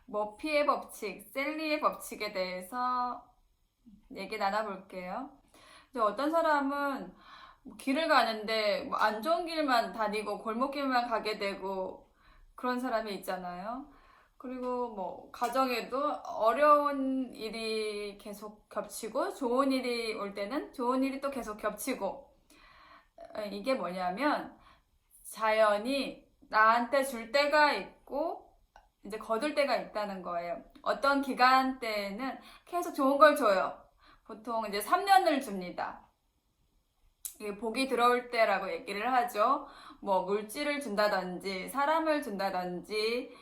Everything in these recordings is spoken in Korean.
머피의 법칙, 셀리의 법칙에 대해서 얘기 나눠볼게요. 이제 어떤 사람은 길을 가는데 안 좋은 길만 다니고 골목길만 가게 되고 그런 사람이 있잖아요. 그리고 가정에도 어려운 일이 계속 겹치고 좋은 일이 올 때는 좋은 일이 또 계속 겹치고, 이게 뭐냐면 자연이 나한테 줄 때가 있고 이제 거둘 때가 있다는 거예요. 어떤 기간대에는 계속 좋은 걸 줘요. 보통 이제 3년을 줍니다. 이게 복이 들어올 때라고 얘기를 하죠. 물질을 준다든지 사람을 준다든지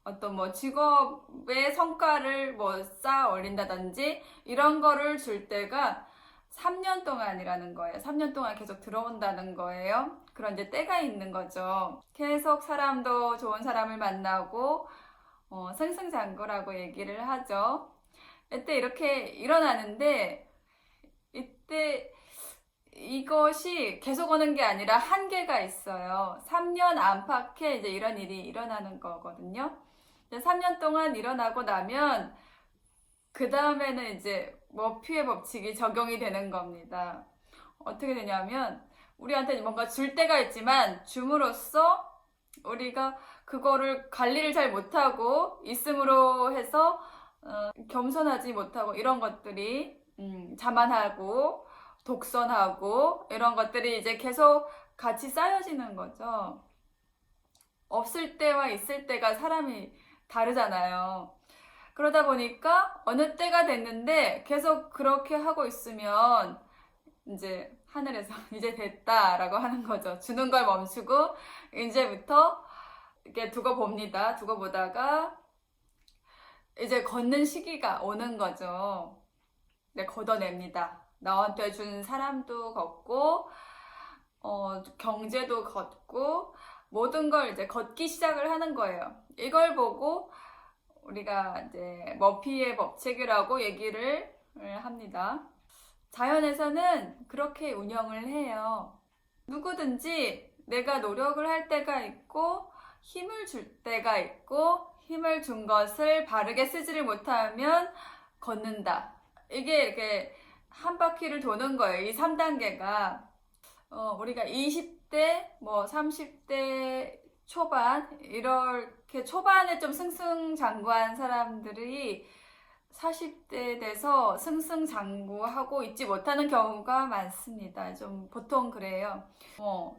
어떤 직업의 성과를 쌓아 올린다든지 이런 거를 줄 때가 3년 동안이라는 거예요. 3년 동안 계속 들어온다는 거예요. 그런 이제 때가 있는 거죠. 계속 사람도 좋은 사람을 만나고 승승장구라고 얘기를 하죠. 이때 이렇게 일어나는데, 이때 이것이 계속 오는 게 아니라 한계가 있어요. 3년 안팎에 이제 이런 일이 일어나는 거거든요. 3년 동안 일어나고 나면 그 다음에는 이제 머피의 법칙이 적용이 되는 겁니다. 어떻게 되냐면 우리한테 뭔가 줄 때가 있지만 줌으로써 우리가 그거를 관리를 잘 못하고 있음으로 해서 겸손하지 못하고 이런 것들이 자만하고 독선하고 이런 것들이 이제 계속 같이 쌓여지는 거죠. 없을 때와 있을 때가 사람이 다르잖아요. 그러다 보니까 어느 때가 됐는데 계속 그렇게 하고 있으면 이제 하늘에서 이제 됐다라고 하는 거죠. 주는 걸 멈추고 이제부터 이렇게 두고 봅니다. 두고 보다가 이제 걷는 시기가 오는 거죠. 네, 걷어냅니다. 나한테 준 사람도 걷고 경제도 걷고 모든 걸 이제 걷기 시작을 하는 거예요. 이걸 보고 우리가 이제 머피의 법칙이라고 얘기를 합니다. 자연에서는 그렇게 운영을 해요. 누구든지 내가 노력을 할 때가 있고 힘을 줄 때가 있고 힘을 준 것을 바르게 쓰지를 못하면 걷는다. 이게 이렇게 한 바퀴를 도는 거예요. 이 3단계가 우리가 20대, 30대 초반 이렇게 초반에 좀 승승장구한 사람들이 40대 돼서 승승장구하고 있지 못하는 경우가 많습니다. 좀 보통 그래요.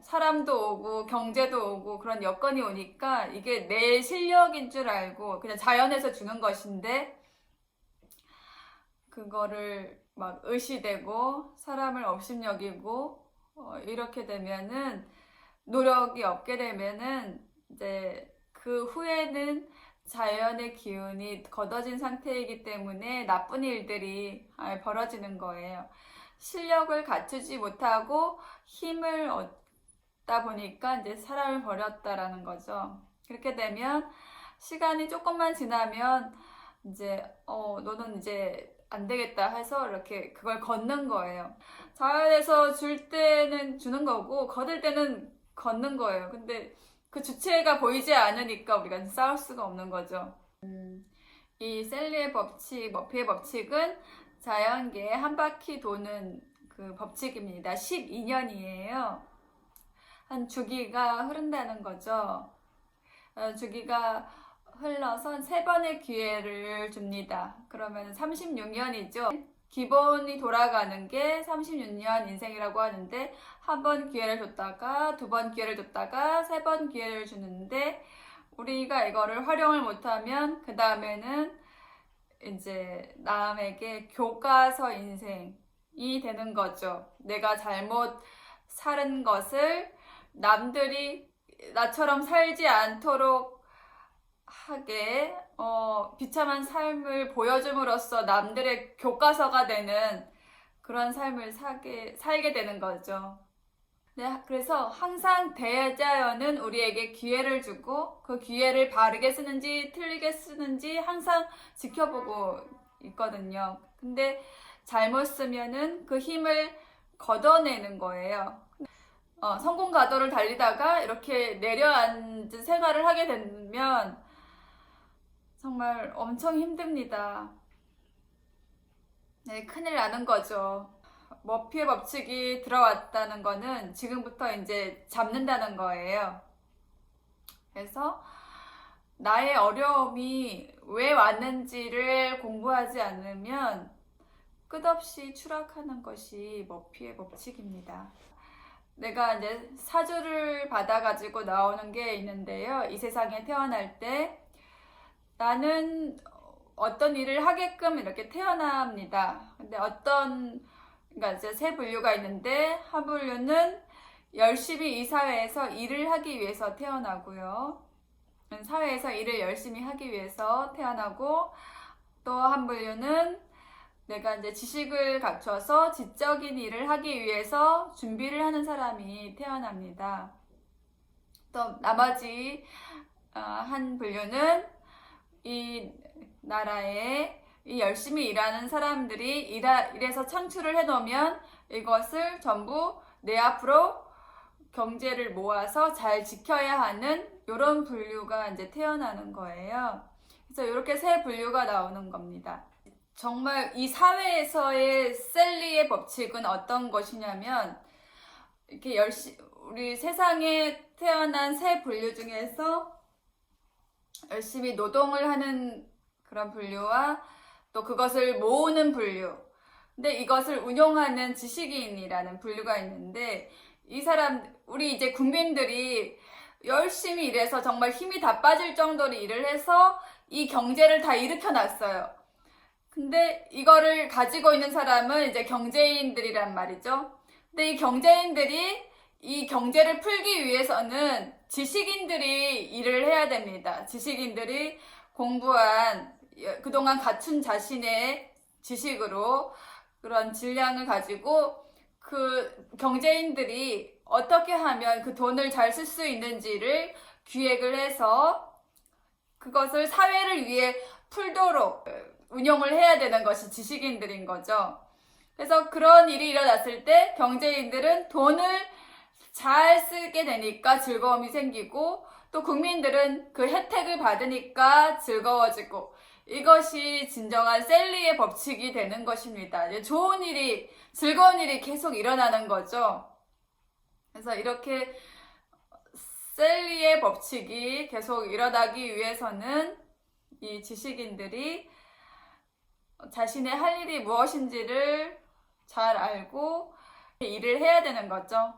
사람도 오고 경제도 오고 그런 여건이 오니까 이게 내 실력인 줄 알고 그냥 자연에서 주는 것인데 그거를 막 의시되고 사람을 업신여기고 이렇게 되면은 노력이 없게 되면은 이제 그 후에는 자연의 기운이 걷어진 상태이기 때문에 나쁜 일들이 벌어지는 거예요. 실력을 갖추지 못하고 힘을 얻다 보니까 이제 사람을 버렸다라는 거죠. 그렇게 되면 시간이 조금만 지나면 이제 너는 이제 안 되겠다 해서 이렇게 그걸 걷는 거예요. 자연에서 줄 때는 주는 거고 거둘 때는 걷는 거예요. 근데 그 주체가 보이지 않으니까 우리가 싸울 수가 없는 거죠. 이 셀리의 법칙, 머피의 법칙은 자연계에 한 바퀴 도는 그 법칙입니다. 12년이에요. 한 주기가 흐른다는 거죠. 주기가 흘러서 3번의 기회를 줍니다. 그러면 36년이죠. 기본이 돌아가는 게 36년 인생이라고 하는데 한 번 기회를 줬다가 2번 기회를 줬다가 3번 기회를 주는데 우리가 이거를 활용을 못하면 그 다음에는 이제 남에게 교과서 인생이 되는 거죠. 내가 잘못 살은 것을 남들이 나처럼 살지 않도록 하게 비참한 삶을 보여줌으로써 남들의 교과서가 되는 그런 삶을 살게 되는 거죠. 네, 그래서 항상 대자연은 우리에게 기회를 주고 그 기회를 바르게 쓰는지 틀리게 쓰는지 항상 지켜보고 있거든요. 근데 잘못 쓰면은 그 힘을 걷어내는 거예요. 성공 가도를 달리다가 이렇게 내려앉은 생활을 하게 되면 정말 정말 엄청 힘듭니다. 네, 큰일 나는 거죠. 머피의 법칙이 들어왔다는 거는 지금부터 이제 잡는다는 거예요. 그래서 나의 어려움이 왜 왔는지를 공부하지 않으면 끝없이 추락하는 것이 머피의 법칙입니다. 내가 이제 사주를 받아가지고 나오는 게 있는데요. 이 세상에 태어날 때 나는 어떤 일을 하게끔 이렇게 태어납니다. 근데 그러니까 이제 세 분류가 있는데, 한 분류는 열심히 이 사회에서 일을 하기 위해서 태어나고요. 사회에서 일을 열심히 하기 위해서 태어나고, 또 한 분류는 내가 이제 지식을 갖춰서 지적인 일을 하기 위해서 준비를 하는 사람이 태어납니다. 또 나머지 한 분류는 이 나라에 이 열심히 일하는 사람들이 일해서 창출을 해놓으면 이것을 전부 내 앞으로 경제를 모아서 잘 지켜야 하는 이런 분류가 이제 태어나는 거예요. 그래서 이렇게 세 분류가 나오는 겁니다. 정말 이 사회에서의 셀리의 법칙은 어떤 것이냐면, 이렇게 우리 세상에 태어난 세 분류 중에서 열심히 노동을 하는 그런 분류와 또 그것을 모으는 분류, 근데 이것을 운용하는 지식인이라는 분류가 있는데, 우리 이제 국민들이 열심히 일해서 정말 힘이 다 빠질 정도로 일을 해서 이 경제를 다 일으켜 놨어요. 근데 이거를 가지고 있는 사람은 이제 경제인들이란 말이죠. 근데 이 경제인들이 이 경제를 풀기 위해서는 지식인들이 일을 해야 됩니다. 지식인들이 공부한, 그동안 갖춘 자신의 지식으로 그런 질량을 가지고 그 경제인들이 어떻게 하면 그 돈을 잘 쓸 수 있는지를 기획을 해서 그것을 사회를 위해 풀도록 운용을 해야 되는 것이 지식인들인 거죠. 그래서 그런 일이 일어났을 때 경제인들은 돈을 잘 쓰게 되니까 즐거움이 생기고, 또 국민들은 그 혜택을 받으니까 즐거워지고, 이것이 진정한 셀리의 법칙이 되는 것입니다. 좋은 일이, 즐거운 일이 계속 일어나는 거죠. 그래서 이렇게 셀리의 법칙이 계속 일어나기 위해서는 이 지식인들이 자신의 할 일이 무엇인지를 잘 알고 일을 해야 되는 거죠.